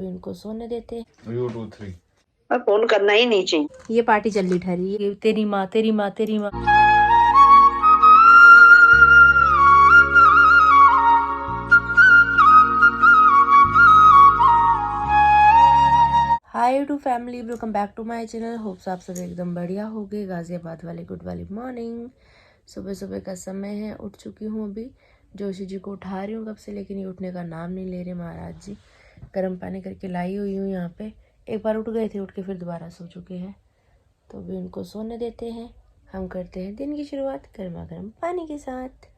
अभी उनको सोने देते हैं। 1 2 3 फोन करना ही नहीं चाहिए। ये पार्टी चल रही ठहरी, ये तेरी माँ तेरी माँ तेरी माँ। Hi YouTube family, welcome back to my channel. Hopes आप सब एकदम बढ़िया हो गए। गाजियाबाद वाले गुड वाली मॉर्निंग। सुबह सुबह का समय है, उठ चुकी हूँ अभी। जोशी जी को उठा रही हूँ कब से, लेकिन ये उठने का नाम नहीं ले रहे महाराज जी। गर्म पानी करके लाई हुई हूँ यहाँ पे। एक बार उठ गए थे, उठ के फिर दोबारा सो चुके हैं। तो अभी उनको सोने देते हैं। हम करते हैं दिन की शुरुआत गर्मा गर्म पानी के साथ।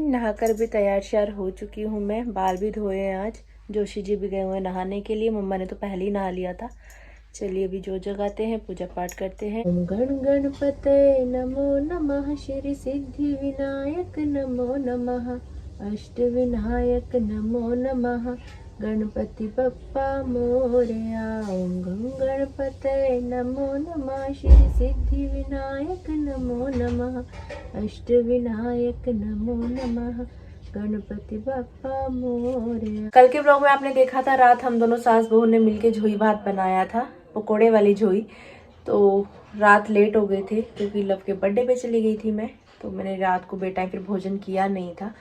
नहाकर भी तैयार श्यार हो चुकी हूँ मैं। बाल भी धोए हैं आज। जोशी जी भी गए हुए नहाने के लिए। मम्मा ने तो पहले ही नहा लिया था। चलिए अभी जो जगाते हैं, पूजा पाठ करते हैं। ओम गण गणपते नमो नमः, श्री सिद्धि विनायक नमो नमः, अष्ट विनायक नमो नमः, गणपति बप्पा मोरया। ओम गण गणपते नमो नमः, श्री सिद्धि विनायक नमो नमः, अष्ट विनायक नमो नमः, गणपति बप्पा मोरया। कल के ब्लॉग में आपने देखा था, रात हम दोनों सास बहू ने मिलके झोई भात बनाया था, पकोड़े वाली झोई। तो रात लेट हो गए थे क्योंकि लव के बर्थडे पे चली गई थी मैं। तो मैंने रात को बेटाइम फिर भोजन किया नहीं था।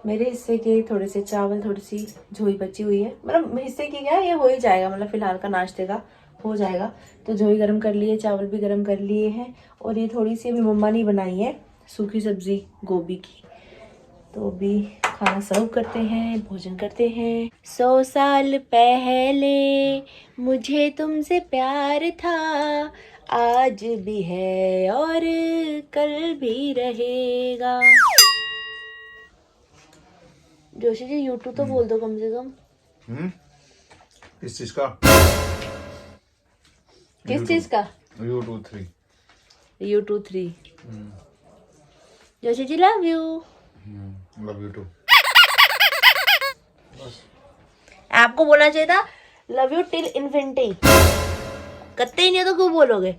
मेरे हिस्से के थोड़े से चावल, थोड़ी सी झोई बची हुई है। मतलब हिस्से की क्या, ये हो ही जाएगा, मतलब फिलहाल का नाश्ते का हो जाएगा। तो झोई गर्म कर लिए, चावल भी गर्म कर लिए हैं। और ये थोड़ी सी अभी मम्मा ने बनाई है सूखी सब्जी गोभी की। तो अभी खाना सर्व करते हैं, भोजन करते हैं। 100 साल पहले मुझे तुमसे प्यार था, आज भी है और कल भी रहेगा। जोशी जी यूट्यूब तो बोल दो कम से कम। किस चीज का? किस चीज का? U 2 3 YouTube 3। Joshi ji love you. Love you too. आपको बोलना चाहिए था लव यू टिल इन्फिनिटी। करते ही नहीं तो क्यों बोलोगे?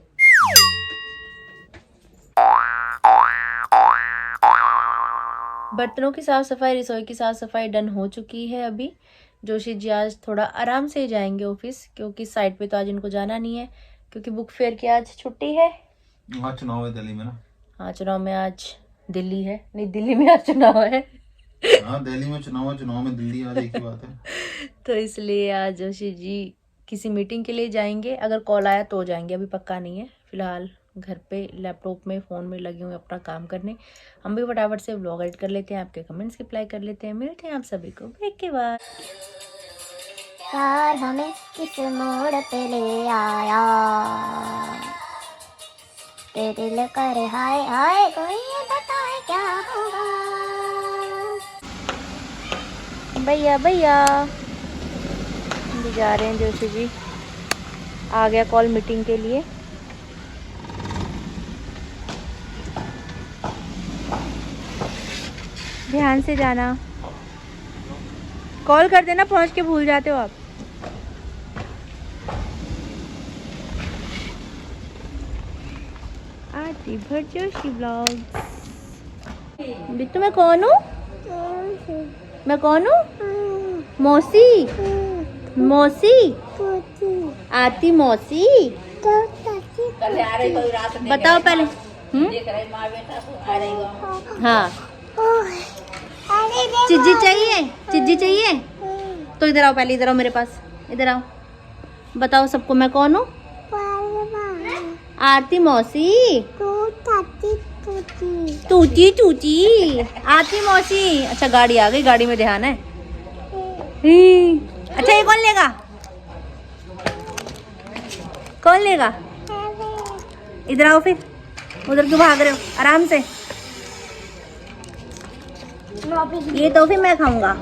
बर्तनों की साफ सफाई, रसोई की साफ सफाई डन हो चुकी है अभी। जोशी जी आज थोड़ा आराम से जाएंगे ऑफिस, क्योंकि साइट पे तो आज इनको जाना नहीं है, क्योंकि बुक फेयर की आज छुट्टी है। आज चुनाव है दिल्ली में ना। हाँ चुनाव में आज दिल्ली है, नहीं दिल्ली में आज चुनाव है। हाँ दिल्ली में चुनाव है, चुनाव में दिल्ली, आज एक ही बात है। तो इसलिए आज जोशी जी किसी मीटिंग के लिए जाएंगे। अगर कॉल आया तो जाएंगे, अभी पक्का नहीं है। फिलहाल घर पे लैपटॉप में फ़ोन में लगे हुए अपना काम करने। हम भी फटाफट से व्लॉग एडिट कर लेते हैं, आपके कमेंट्स रिप्लाई कर लेते हैं। मिलते हैं आप सभी को ब्रेक के बाद। यार हमें किस मोड़ पे ले आया, तेरे दिल कर हाय हाय, कोई ये बताए क्या होगा। भैया भैया जा रहे हैं जोशी जी। आ गया कॉल मीटिंग के लिए। ध्यान से जाना, कॉल कर देना, पहुंच के भूल जाते हो आप। आरती भर जोशी ब्लॉग्स। बिट्टू मैं कौन हूँ? मैं कौन हूँ? मौसी। मौसी आती मौसी। बताओ पहले। हाँ चिज्जी चाहिए? चिज्जी चाहिए तो इधर आओ, पहले इधर आओ मेरे पास, इधर आओ। बताओ सबको मैं कौन हूँ? आरती मौसी। टूटी टूटी आरती मौसी। अच्छा गाड़ी आ गई, गाड़ी में ध्यान है। अच्छा ये कौन लेगा? कौन लेगा? इधर आओ, फिर उधर क्यों भाग रहे हो? आराम से। ये तो फिर मैं खाऊंगा।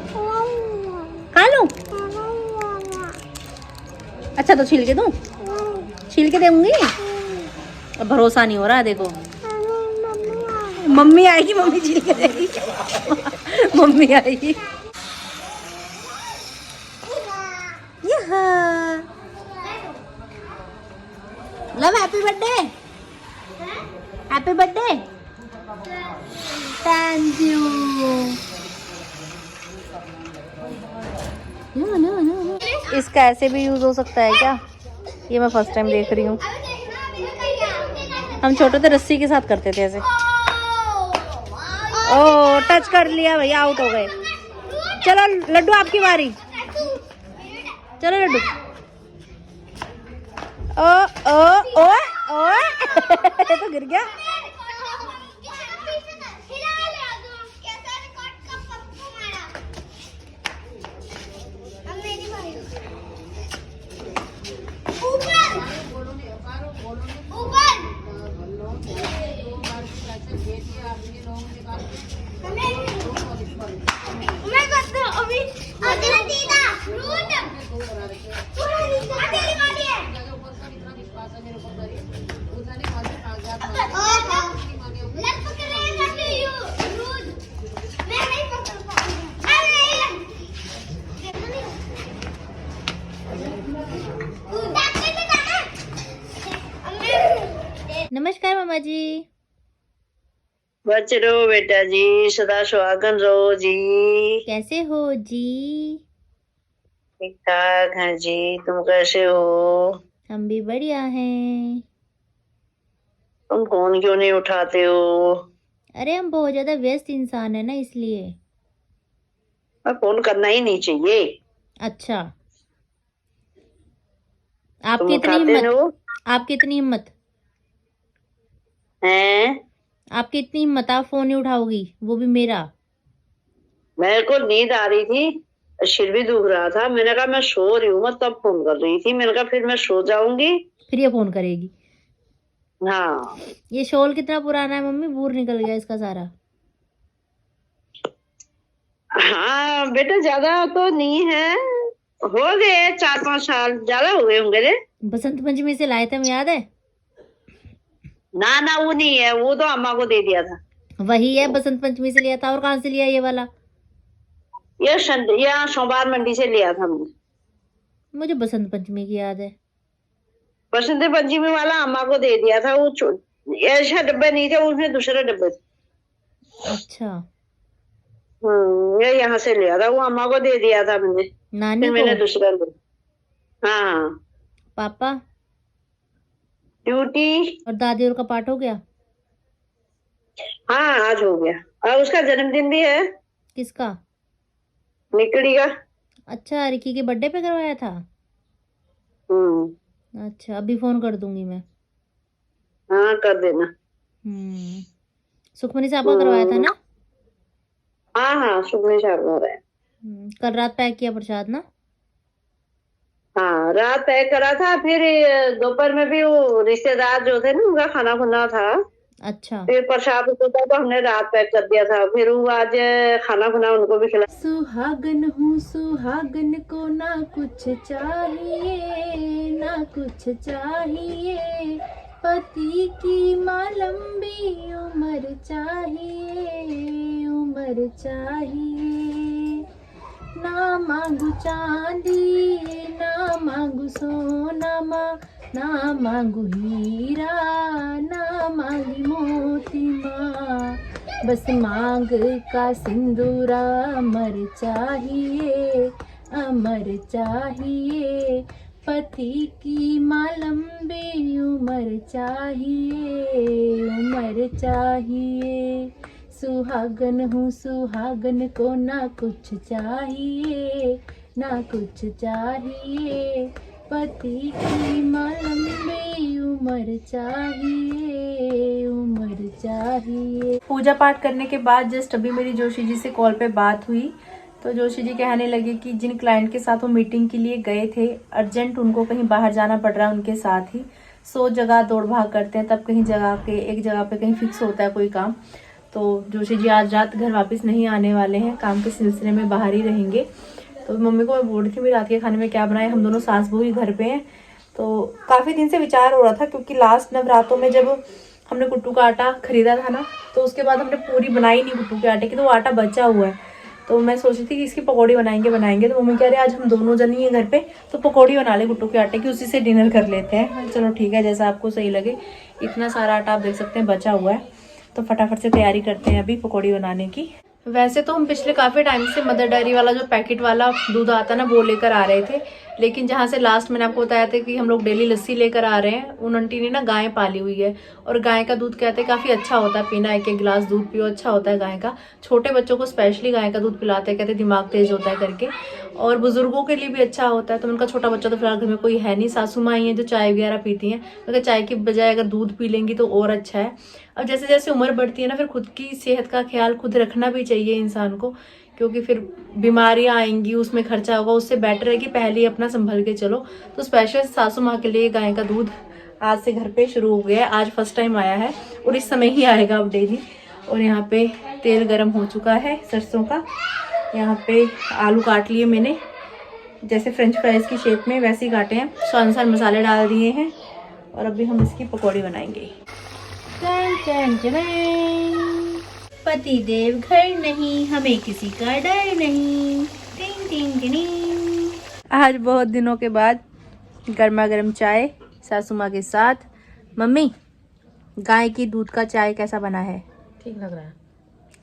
खा लूं? अच्छा तो छील के दूं? छील के दूंगी। अब भरोसा नहीं हो रहा, देखो मम्मी आएगी, मम्मी छील के देगी। मम्मी आएगी। Love happy birthday. Happy birthday. Thank you. इसका ऐसे भी यूज हो सकता है क्या? ये मैं फर्स्ट टाइम देख रही हूँ। हम छोटे थे रस्सी के साथ करते थे ऐसे। ओ टच कर लिया भैया, आउट हो गए। चलो लड्डू आपकी बारी। चलो लड्डू। ओ ओ ओ ओ तो गिर गया। नमस्कार मामा जी। बच रहो बेटा जी, सदा सुहागन रहो जी। कैसे हो जी? ठीक ठाक है जी, तुम कैसे हो? हम भी बढ़िया हैं। तुम फोन क्यों नहीं उठाते हो? अरे हम बहुत ज्यादा व्यस्त इंसान है ना, इसलिए। फोन करना ही नहीं चाहिए। अच्छा, तुम आपकी इतनी उठाते हिम्मत? हो? आपकी इतनी हिम्मत? हैं? आपकी इतनी हिम्मत, आप फोन नहीं उठाओगी, वो भी मेरा? मेरे को नींद आ रही थी, सिर भी दुख रहा था, मैंने कहा मैं सो रही हूँ, मैं तब फोन कर रही थी। मैंने कहा फिर मैं सो जाऊंगी, फिर ये फोन करेगी। हाँ। ये शॉल कितना पुराना है मम्मी? बूर निकल गया इसका सारा। हाँ बेटा, ज्यादा तो नहीं है, हो गए 4-5 साल, ज्यादा हो गए होंगे रे। बसंत पंचमी से लाए थे हम, याद है? ना ना, वो नहीं है, वो तो अम्मा को दे दिया था। वही है, बसंत पंचमी से लिया था। और कहाँ से लिया ये वाला? ये सोमवार मंडी से लिया था हमने। मुझे बसंत पंचमी की याद है। बसंत पंचमी वाला अम्मा को दे दिया था, वो ऐसा डब्बे नहीं थे, उसमें दूसरे डब्बे थे। अच्छा। ये यहाँ से लिया था, वो अम्मा को दे दिया था मैंने। नानी फिर मैंने को? दूसरा लिया। हाँ। पापा ड्यूटी। और दादी और का पाठ हो गया? हाँ आज हो गया, और उसका जन्मदिन भी है। किसका? निकड़ी का। अच्छा, रिकी के बर्थडे पे करवाया था। अच्छा, अभी फोन कर दूंगी मैं। हाँ कर देना। सुखमनी साहब का करवाया था ना? हाँ हाँ, सुखमनी साहब हो रहा है। कल रात पैक किया प्रसाद ना? हाँ रात पैक करा था, फिर दोपहर में भी वो रिश्तेदार जो थे ना, उनका खाना खुना था। अच्छा। फिर प्रसाद होता तो हमने रात पैक कर दिया था, फिर वो आज खाना खुना उनको भी खिला। सुहागन हूँ सुहागन को ना कुछ चाहिए, ना कुछ चाहिए, पति की माँ लंबी उम्र चाहिए, उम्र चाहिए। ना मांगू चांदी, ना मांगू सोना माँ, ना मांगू हीरा, ना मांगी मोती माँ, बस मांग का सिंदूरा अमर चाहिए, अमर चाहिए, पति की माँ लंबी उम्र चाहिए, उम्र चाहिए। सुहागन हूँ सुहागन को ना कुछ चाहिए, ना कुछ चाहिए, पति की माँ लंबी उम्र चाहिए, उम्र चाहिए। पूजा पाठ करने के बाद जस्ट अभी मेरी जोशी जी से कॉल पे बात हुई, तो जोशी जी कहने लगे कि जिन क्लाइंट के साथ वो मीटिंग के लिए गए थे, अर्जेंट उनको कहीं बाहर जाना पड़ रहा है उनके साथ ही। 100 जगह दौड़ भाग करते हैं, तब कहीं एक जगह पे कहीं फिक्स होता है कोई काम। तो जोशी जी आज रात घर वापस नहीं आने वाले हैं, काम के सिलसिले में बाहर ही रहेंगे। तो मम्मी को मैं बोल रही थी मेरी रात के खाने में क्या बनाए, हम दोनों सास बहू ही घर पे हैं। तो काफ़ी दिन से विचार हो रहा था, क्योंकि लास्ट नवरात्रों में जब हमने कुट्टू का आटा खरीदा था ना, तो उसके बाद हमने पूरी बनाई नहीं कुट्टू के आटे की, तो वो आटा बचा हुआ है। तो मैं सोची थी कि इसकी पकौड़ी बनाएंगे। तो मम्मी कह रहे आज हम दोनों जन ही हैं घर पे, तो पकौड़ी बना ले कुट्टू के आटे की, उसी से डिनर कर लेते हैं। चलो ठीक है, जैसा आपको सही लगे। इतना सारा आटा आप देख सकते हैं बचा हुआ है, तो फटाफट से तैयारी करते हैं अभी पकौड़ी बनाने की। वैसे तो हम पिछले काफ़ी टाइम से मदर डेयरी वाला जो पैकेट वाला दूध आता है ना वो लेकर आ रहे थे, लेकिन जहाँ से लास्ट मैंने आपको बताया था कि हम लोग डेली लस्सी लेकर आ रहे हैं, उन आंटी ने ना गाय पाली हुई है और गाय का दूध कहते हैं काफ़ी अच्छा होता है पीना, एक एक गिलास दूध पियो अच्छा होता है गाय का। छोटे बच्चों को स्पेशली गाय का दूध पिलाते हैं, कहते हैं दिमाग तेज होता है करके, और बुजुर्गों के लिए भी अच्छा होता है। तो उनका छोटा बच्चा तो फिलहाल घर में कोई है नहीं, सासू माँ ही है जो चाय वगैरह पीती हैं, मगर चाय की बजाय अगर दूध पी लेंगी तो और अच्छा है। अब जैसे जैसे उम्र बढ़ती है ना, फिर खुद की सेहत का ख्याल खुद रखना भी चाहिए इंसान को, क्योंकि फिर बीमारियां आएंगी, उसमें खर्चा होगा, उससे बेटर है कि पहले ही अपना संभल के चलो। तो स्पेशल सासू माँ के लिए गाय का दूध आज से घर पे शुरू हो गया है, आज फर्स्ट टाइम आया है और इस समय ही आएगा अब डेली। और यहाँ पे तेल गर्म हो चुका है सरसों का, यहाँ पे आलू काट लिए मैंने जैसे फ्रेंच फ्राइज की शेप में वैसे ही काटे हैं, स्वाद अनुसार मसाले डाल दिए हैं और अभी हम इसकी पकौड़ी बनाएंगे। पति देव घर नहीं, हमें किसी का डर नहीं। टिंग टिंग टिंग। आज बहुत दिनों के बाद गर्मा गर्म चाय सासू माँ के साथ। मम्मी, गाय की दूध का चाय कैसा बना है? ठीक लग रहा है।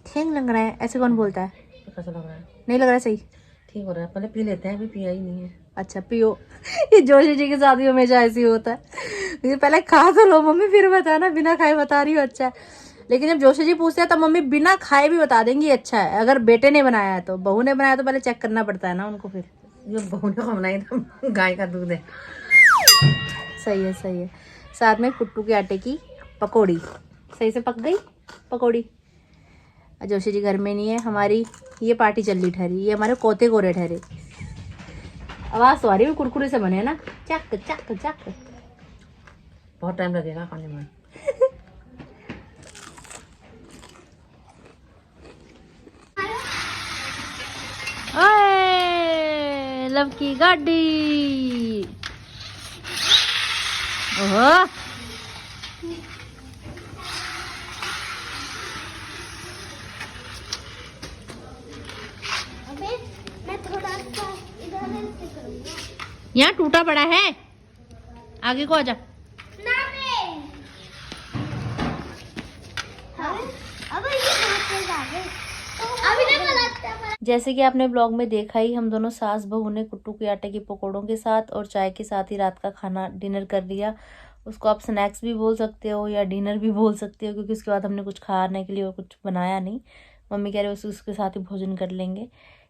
ठीक लग रहा है? ऐसे कौन बोलता है? कैसा लग रहा है? नहीं लग रहा सही? ठीक हो रहा है, पहले पी लेते हैं, अभी पिया ही नहीं है। अच्छा पियो। ये जोशी जी के साथ भी हमेशा ऐसे ही होता है, पहले खा तो लो मम्मी फिर बताना, बिना खाए बता रही हो अच्छा है। लेकिन जब जोशी जी पूछते हैं तब मम्मी बिना खाए भी बता देंगी अच्छा है। अगर बेटे ने बनाया है तो, बहू ने बनाया तो पहले चेक करना पड़ता है ना उनको। फिर जो बहू ने बनाई था गाय का दूध है। सही है सही है। साथ में कुट्टू के आटे की पकौड़ी सही से पक गई पकौड़ी। जोशी जी घर में नहीं है, हमारी ये पार्टी चल ठहरी, ये हमारे कोते कोरे ठहरे। आवाज तो आ रही है, कुरकुरे से बने ना, चक चक चक। बहुत टाइम लगेगा खाने में। ओए लव की गाड़ी। ओहो अबे मैं थोड़ा सा इधर से करूंगा। यहाँ टूटा पड़ा है, आगे को आजा। ना मैं अब ये बहुत आ गए, अभी नहीं बनाते। जैसे कि आपने ब्लॉग में देखा ही, हम दोनों सास बहू ने कुट्टू के आटे के पकौड़ों के साथ और चाय के साथ ही रात का खाना डिनर कर लिया। उसको आप स्नैक्स भी बोल सकते हो या डिनर भी बोल सकते हो, क्योंकि उसके बाद हमने कुछ खाने के लिए और कुछ बनाया नहीं। मम्मी कह रहे उसके साथ ही भोजन कर लेंगे।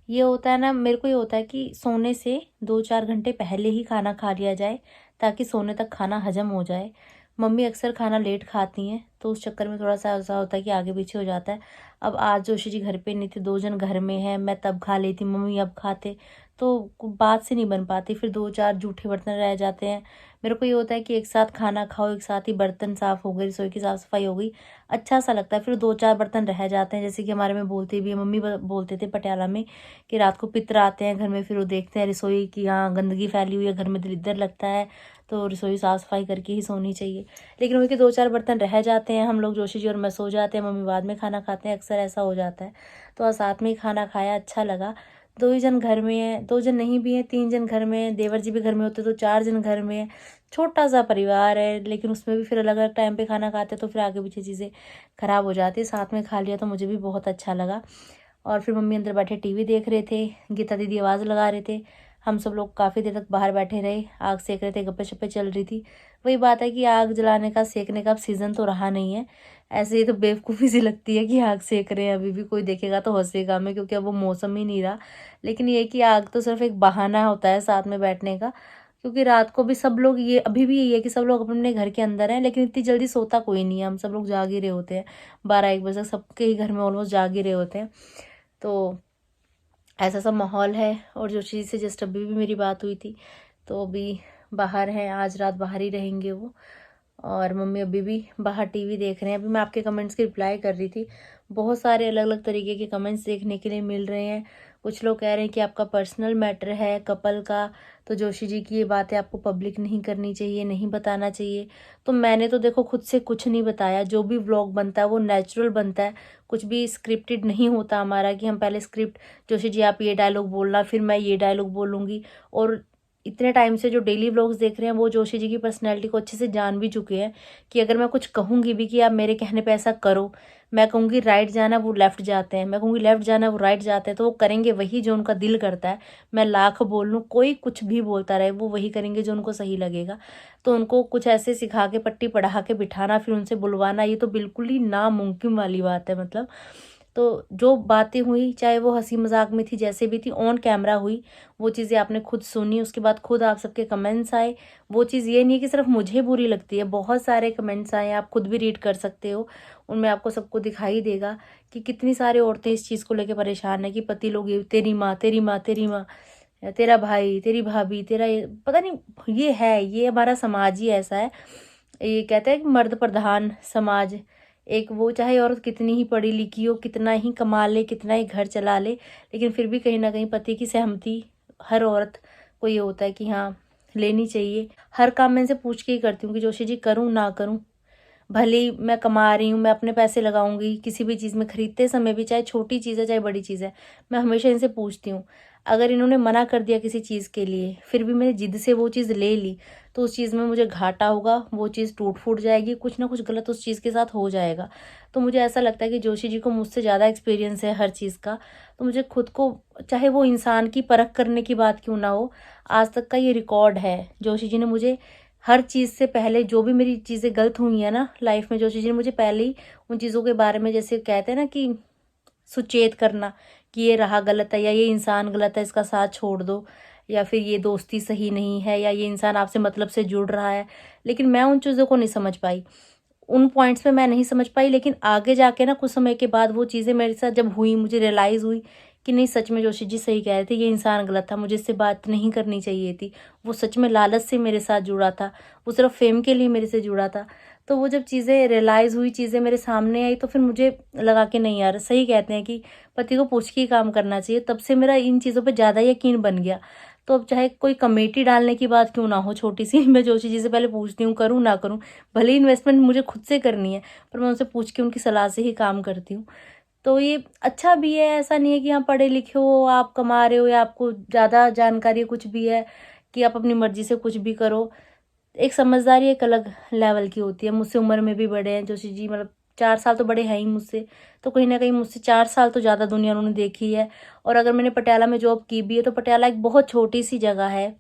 ये होता है ना, मेरे को ये होता है कि सोने से 2-4 घंटे पहले ही खाना खा लिया जाए ताकि सोने तक खाना हजम हो जाए। मम्मी अक्सर खाना लेट खाती हैं तो उस चक्कर में थोड़ा सा ऐसा होता है कि आगे पीछे हो जाता है। अब आज जोशी जी घर पे नहीं थे, 2 जन घर में हैं, मैं तब खा लेती, मम्मी अब खाते, तो बात से नहीं बन पाती, फिर 2-4 जूठे बर्तन रह जाते हैं। मेरे को ये होता है कि एक साथ खाना खाओ, एक साथ ही बर्तन साफ़ हो गए, रसोई की साफ़ सफाई हो गई, अच्छा सा लगता है। फिर 2-4 बर्तन रह जाते हैं, जैसे कि हमारे में बोलते भी है, मम्मी बोलते थे पटियाला में कि रात को पितर आते हैं घर में, फिर वो देखते हैं रसोई की यहाँ गंदगी फैली हुई है, घर में दलिद्दर लगता है, तो रसोई साफ़ सफाई करके ही सोनी चाहिए। लेकिन उनके 2-4 बर्तन रह जाते हैं, हम लोग जोशी जी और मैं सो जाते हैं, मम्मी बाद में खाना खाते हैं, अक्सर ऐसा हो जाता है। तो आज साथ में ही खाना खाया, अच्छा लगा। 2 ही जन घर में हैं, 2 जन नहीं भी हैं, 3 जन घर में हैं, देवर जी भी घर में होते तो 4 जन घर में हैं। छोटा सा परिवार है, लेकिन उसमें भी फिर अलग अलग टाइम पे खाना खाते तो फिर आगे पीछे चीज़ें ख़राब हो जाती है। साथ में खा लिया तो मुझे भी बहुत अच्छा लगा। और फिर मम्मी अंदर बैठे टीवी देख रहे थे, गीता दीदी आवाज़ लगा रहे थे, हम सब लोग काफ़ी देर तक बाहर बैठे रहे, आग सेक रहे थे, गप्पे शप्पे चल रही थी। वही बात है कि आग जलाने का, सेकने का अब सीज़न तो रहा नहीं है। ऐसे ही तो बेवकूफ़ी सी लगती है कि आग सेक रहे हैं, अभी भी कोई देखेगा तो हंसेगा हमें, क्योंकि अब वो मौसम ही नहीं रहा। लेकिन ये कि आग तो सिर्फ एक बहाना होता है साथ में बैठने का, क्योंकि रात को भी सब लोग, ये अभी भी यही है कि सब लोग अपने घर के अंदर हैं, लेकिन इतनी जल्दी सोता कोई नहीं है, हम सब लोग जाग ही रहे होते हैं। 12-1 बजे तक सबके ही घर में ऑलमोस्ट जाग ही रहे होते हैं। तो ऐसा सा माहौल है। और जोशी से जस्ट अभी भी मेरी बात हुई थी, तो अभी बाहर हैं, आज रात बाहर ही रहेंगे वो, और मम्मी अभी भी बाहर टीवी देख रहे हैं। अभी मैं आपके कमेंट्स की रिप्लाई कर रही थी, बहुत सारे अलग अलग तरीके के कमेंट्स देखने के लिए मिल रहे हैं। कुछ लोग कह रहे हैं कि आपका पर्सनल मैटर है कपल का, तो जोशी जी की ये बातें आपको पब्लिक नहीं करनी चाहिए, नहीं बताना चाहिए। तो मैंने तो देखो खुद से कुछ नहीं बताया, जो भी व्लॉग बनता है वो नेचुरल बनता है, कुछ भी स्क्रिप्टेड नहीं होता हमारा कि हम पहले स्क्रिप्ट, जोशी जी आप ये डायलॉग बोलना, फिर मैं ये डायलॉग बोलूँगी। और इतने टाइम से जो डेली व्लॉग्स देख रहे हैं वो जोशी जी की पर्सनैलिटी को अच्छे से जान भी चुके हैं कि अगर मैं कुछ कहूँगी भी कि आप मेरे कहने पे ऐसा करो, मैं कहूँगी राइट जाना वो लेफ़्ट जाते हैं, मैं कहूँगी लेफ़्ट जाना वो राइट जाते हैं, तो वो करेंगे वही जो उनका दिल करता है। मैं लाख बोल लूँ, कोई कुछ भी बोलता रहे, वो वही करेंगे जो उनको सही लगेगा। तो उनको कुछ ऐसे सिखा के पट्टी पढ़ा के बिठाना फिर उनसे बुलवाना, ये तो बिल्कुल ही नामुमकिन वाली बात है। मतलब तो जो बातें हुई, चाहे वो हंसी मजाक में थी, जैसे भी थी, ऑन कैमरा हुई, वो चीज़ें आपने खुद सुनी। उसके बाद खुद आप सबके कमेंट्स आए। वो चीज़ ये नहीं है कि सिर्फ मुझे बुरी लगती है, बहुत सारे कमेंट्स आए, आप खुद भी रीड कर सकते हो, उनमें आपको सबको दिखाई देगा कि कितनी सारी औरतें इस चीज़ को लेकर परेशान है कि पति लोग ये तेरी माँ, तेरी माँ, तेरी माँ, तेरा भाई, तेरी भाभी, तेरा ये पता नहीं, ये है, ये हमारा समाज ही ऐसा है। ये कहते हैं कि मर्द प्रधान समाज, एक वो चाहे औरत कितनी ही पढ़ी लिखी हो, कितना ही कमा ले, कितना ही घर चला ले, लेकिन फिर भी कहीं ना कहीं पति की सहमति हर औरत को ये होता है कि हाँ लेनी चाहिए। हर काम मैं इनसे पूछ के ही करती हूँ कि जोशी जी करूँ ना करूँ, भले ही मैं कमा रही हूँ, मैं अपने पैसे लगाऊंगी किसी भी चीज़ में, खरीदते समय भी, चाहे छोटी चीज़ है चाहे बड़ी चीज़ है, मैं हमेशा इनसे पूछती हूँ। अगर इन्होंने मना कर दिया किसी चीज़ के लिए, फिर भी मैंने जिद से वो चीज़ ले ली, तो उस चीज़ में मुझे घाटा होगा, वो चीज़ टूट फूट जाएगी, कुछ ना कुछ गलत उस चीज़ के साथ हो जाएगा। तो मुझे ऐसा लगता है कि जोशी जी को मुझसे ज़्यादा एक्सपीरियंस है हर चीज़ का। तो मुझे खुद को, चाहे वो इंसान की परख करने की बात क्यों ना हो, आज तक का ये रिकॉर्ड है। जोशी जी ने मुझे हर चीज़ से पहले, जो भी मेरी चीज़ें गलत हुई हैं ना लाइफ में, जोशी जी ने मुझे पहले ही उन चीज़ों के बारे में, जैसे कहते हैं ना कि सुचेत करना कि ये राह गलत है, या ये इंसान गलत है, इसका साथ छोड़ दो, या फिर ये दोस्ती सही नहीं है, या ये इंसान आपसे मतलब से जुड़ रहा है। लेकिन मैं उन चीज़ों को नहीं समझ पाई, उन पॉइंट्स पे मैं नहीं समझ पाई। लेकिन आगे जाके ना कुछ समय के बाद वो चीज़ें मेरे साथ जब हुई, मुझे रियलाइज़ हुई कि नहीं, सच में जोशी जी सही कह रहे थे, ये इंसान गलत था, मुझे इससे बात नहीं करनी चाहिए थी। वो सच में लालच से मेरे साथ जुड़ा था, वो सिर्फ फेम के लिए मेरे से जुड़ा था। तो वो जब चीज़ें रियलाइज़ हुई, चीज़ें मेरे सामने आई, तो फिर मुझे लगा कि नहीं यार, सही कहते हैं कि पति को पूछ के ही काम करना चाहिए। तब से मेरा इन चीज़ों पर ज़्यादा यकीन बन गया। तो अब चाहे कोई कमेटी डालने की बात क्यों ना हो छोटी सी, मैं जोशी जी से पहले पूछती हूँ करूँ ना करूँ। भले ही इन्वेस्टमेंट मुझे खुद से करनी है, पर मैं उनसे पूछ के उनकी सलाह से ही काम करती हूँ। तो ये अच्छा भी है, ऐसा नहीं है कि आप पढ़े लिखे हो, आप कमा रहे हो, या आपको ज़्यादा जानकारी कुछ भी है कि आप अपनी मर्जी से कुछ भी करो। एक समझदारी एक अलग लेवल की होती है। मुझसे उम्र में भी बड़े हैं जोशी जी, मतलब 4 साल तो बड़े हैं ही मुझसे, तो कहीं ना कहीं मुझसे 4 साल तो ज़्यादा दुनिया उन्होंने देखी है। और अगर मैंने पटियाला में जॉब की भी है, तो पटियाला एक बहुत छोटी सी जगह है,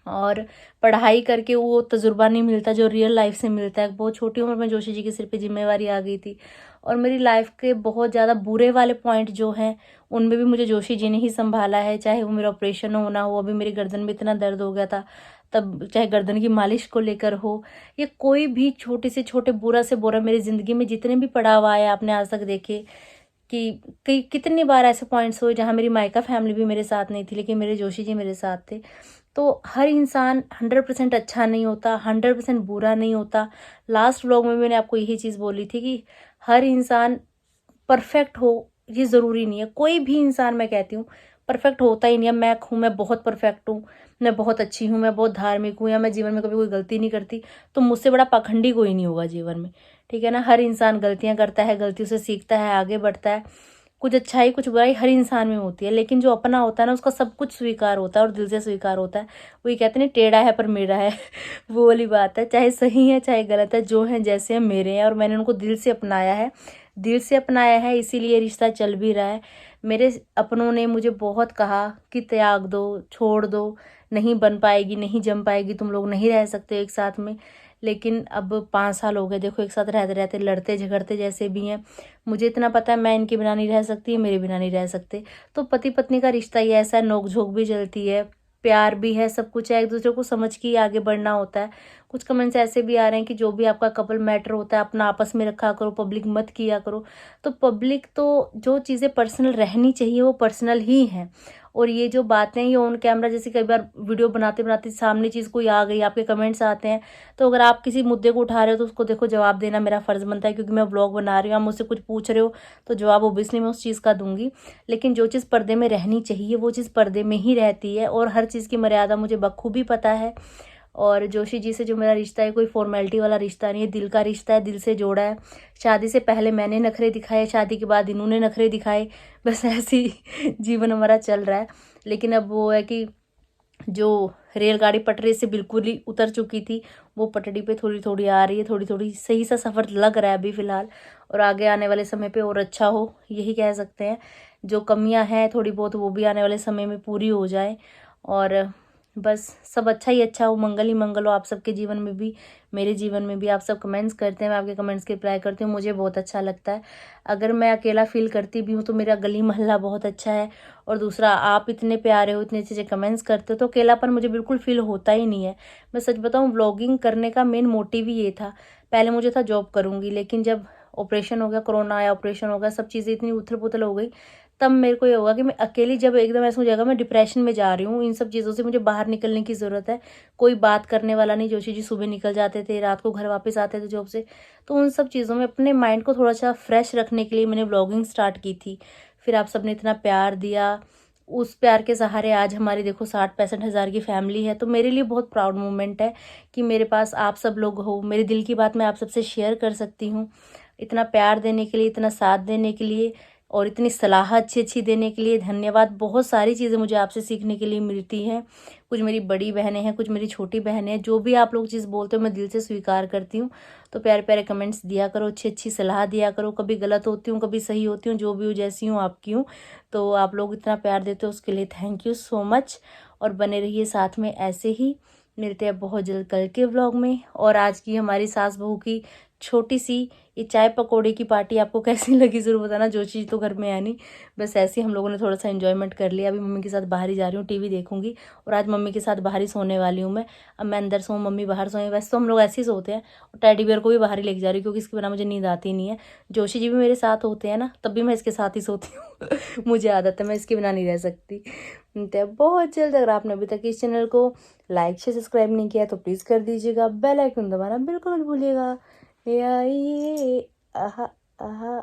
और पढ़ाई करके वो तजुर्बा नहीं मिलता जो रियल लाइफ से मिलता है। बहुत छोटी उम्र में जोशी जी के सिर पे जिम्मेवारी आ गई थी, और मेरी लाइफ के बहुत ज़्यादा बुरे वाले पॉइंट जो हैं, उनमें भी मुझे जोशी जी ने ही संभाला है। चाहे वो मेरा ऑपरेशन होना हो, अभी मेरी गर्दन में इतना दर्द हो गया था तब, चाहे गर्दन की मालिश को लेकर हो, या कोई भी छोटे से छोटे, बुरा से बुरा मेरी ज़िंदगी में जितने भी पड़ाव आए आपने आज तक देखे, कि कितनी बार ऐसे पॉइंट्स हुए जहाँ मेरी मायका फैमिली भी मेरे साथ नहीं थी, लेकिन मेरे जोशी जी मेरे साथ थे। तो हर इंसान 100% अच्छा नहीं होता, 100% बुरा नहीं होता। लास्ट व्लॉग में मैंने आपको यही चीज़ बोली थी कि हर इंसान परफेक्ट हो ये ज़रूरी नहीं है। कोई भी इंसान, मैं कहती हूँ, परफेक्ट होता ही नहीं है। मैं बहुत परफेक्ट हूँ, मैं बहुत अच्छी हूँ, मैं बहुत धार्मिक हूँ, या मैं जीवन में कभी कोई गलती नहीं करती, तो मुझसे बड़ा पाखंडी कोई नहीं होगा जीवन में। ठीक है ना। हर इंसान गलतियाँ करता है, गलतियों से सीखता है, आगे बढ़ता है। कुछ अच्छाई कुछ बुराई हर इंसान में होती है, लेकिन जो अपना होता है ना, उसका सब कुछ स्वीकार होता है और दिल से स्वीकार होता है। वही कहते हैं टेढ़ा है पर मेरा है वो वाली बात है। चाहे सही है चाहे गलत है, जो है जैसे हैं मेरे हैं, और मैंने उनको दिल से अपनाया है, दिल से अपनाया है, इसीलिए रिश्ता चल भी रहा है। मेरे अपनों ने मुझे बहुत कहा कि त्याग दो, छोड़ दो, नहीं बन पाएगी, नहीं जम पाएगी, तुम लोग नहीं रह सकते एक साथ में। लेकिन अब 5 साल हो गए, देखो एक साथ रहते रहते, लड़ते झगड़ते जैसे भी हैं। मुझे इतना पता है मैं इनके बिना नहीं रह सकती, मेरे बिना नहीं रह सकते। तो पति पत्नी का रिश्ता ही ऐसा है, नोक झोंक भी चलती है, प्यार भी है, सब कुछ है, एक दूसरे को समझ के ही आगे बढ़ना होता है। कुछ कमेंट्स ऐसे भी आ रहे हैं कि जो भी आपका कपल मैटर होता है अपना आपस में रखा करो, पब्लिक मत किया करो। तो पब्लिक तो जो चीज़ें पर्सनल रहनी चाहिए वो पर्सनल ही हैं, और ये जो बातें ये ऑन कैमरा, जैसे कई बार वीडियो बनाते बनाते सामने चीज़ कोई आ गई, आपके कमेंट्स आते हैं, तो अगर आप किसी मुद्दे को उठा रहे हो तो उसको देखो जवाब देना मेरा फ़र्ज़ बनता है, क्योंकि मैं व्लॉग बना रही हूँ, आप मुझसे कुछ पूछ रहे हो तो जवाब ओबियसली मैं उस चीज़ का दूंगी। लेकिन जो चीज़ पर्दे में रहनी चाहिए वो चीज़ पर्दे में ही रहती है, और हर चीज़ की मर्यादा मुझे बखूबी पता है। और जोशी जी से जो मेरा रिश्ता है कोई फॉर्मेलिटी वाला रिश्ता नहीं है, दिल का रिश्ता है, दिल से जोड़ा है। शादी से पहले मैंने नखरे दिखाए, शादी के बाद इन्होंने नखरे दिखाए, बस ऐसे ही जीवन हमारा चल रहा है। लेकिन अब वो है कि जो रेलगाड़ी पटरी से बिल्कुल ही उतर चुकी थी वो पटरी पे थोड़ी थोड़ी आ रही है, थोड़ी थोड़ी सही सा सफ़र लग रहा है अभी फ़िलहाल, और आगे आने वाले समय पे और अच्छा हो, यही कह सकते हैं। जो कमियां हैं थोड़ी बहुत वो भी आने वाले समय में पूरी हो जाए, और बस सब अच्छा ही अच्छा हो, मंगल ही मंगल हो आप सबके जीवन में भी, मेरे जीवन में भी। आप सब कमेंट्स करते हैं, मैं आपके कमेंट्स के रिप्लाई करती हूँ, मुझे बहुत अच्छा लगता है। अगर मैं अकेला फील करती भी हूँ तो मेरा गली मोहल्ला बहुत अच्छा है, और दूसरा आप इतने प्यारे हो, इतने अच्छे कमेंट्स करते हो, तो अकेलापन मुझे बिल्कुल फील होता ही नहीं है। मैं सच बताऊँ, व्लॉगिंग करने का मेन मोटिव ही ये था। पहले मुझे था जॉब करूँगी, लेकिन जब ऑपरेशन हो गया, कोरोना आया, ऑपरेशन हो गया, सब चीज़ें इतनी उथल पुथल हो गई, तब मेरे को ये होगा कि मैं अकेली, जब एकदम ऐसा हो जाएगा मैं डिप्रेशन में जा रही हूँ, इन सब चीज़ों से मुझे बाहर निकलने की ज़रूरत है। कोई बात करने वाला नहीं। जोशी जी सुबह निकल जाते थे, रात को घर वापस आते थे जॉब से, तो उन सब चीज़ों में अपने माइंड को थोड़ा सा फ्रेश रखने के लिए मैंने व्लॉगिंग स्टार्ट की थी। फिर आप सबने इतना प्यार दिया, उस प्यार के सहारे आज हमारी देखो 60-65 हज़ार की फैमिली है। तो मेरे लिए बहुत प्राउड मोमेंट है कि मेरे पास आप सब लोग हो, मेरे दिल की बात मैं आप सबसे शेयर कर सकती हूँ। इतना प्यार देने के लिए, इतना साथ देने के लिए, और इतनी सलाह अच्छी अच्छी देने के लिए धन्यवाद। बहुत सारी चीज़ें मुझे आपसे सीखने के लिए मिलती हैं। कुछ मेरी बड़ी बहनें हैं, कुछ मेरी छोटी बहनें हैं। जो भी आप लोग चीज़ बोलते हो मैं दिल से स्वीकार करती हूँ। तो प्यारे प्यारे कमेंट्स दिया करो, अच्छी अच्छी सलाह दिया करो। कभी गलत होती हूँ, कभी सही होती हूँ, जो भी हूँ, जैसी हूँ आपकी हूँ। तो आप लोग इतना प्यार देते हो उसके लिए थैंक यू सो मच, और बने रहिए साथ में ऐसे ही। मिलते हैं बहुत जल्द कल के व्लॉग में। और आज की हमारी सास बहू की छोटी सी ये चाय पकौड़े की पार्टी आपको कैसी लगी ज़रूर बताना। जोशी तो घर में है नहीं, बस ऐसे ही हम लोगों ने थोड़ा सा एंजॉयमेंट कर लिया। अभी मम्मी के साथ बाहर ही जा रही हूँ, टीवी देखूंगी, और आज मम्मी के साथ बाहर ही सोने वाली हूँ मैं। अब मैं अंदर सोऊँ, मम्मी बाहर सोएं, वैसे तो हम लोग ऐसे ही सोते हैं। और टेडी बियर को भी बाहर ही लेके जा रही हूँ, क्योंकि इसके बिना मुझे नींद आती नहीं है। जोशी जी भी मेरे साथ होते हैं ना, तब भी मैं इसके साथ ही सोती हूँ मुझे आदत है, मैं इसके बिना नहीं रह सकती। मिलते हैं बहुत जल्द। अगर आपने अभी तक इस चैनल को लाइक से सब्सक्राइब नहीं किया तो प्लीज़ कर दीजिएगा, बेल आइकन दबाना बिल्कुल मत भूलिएगा। ये आहा आहा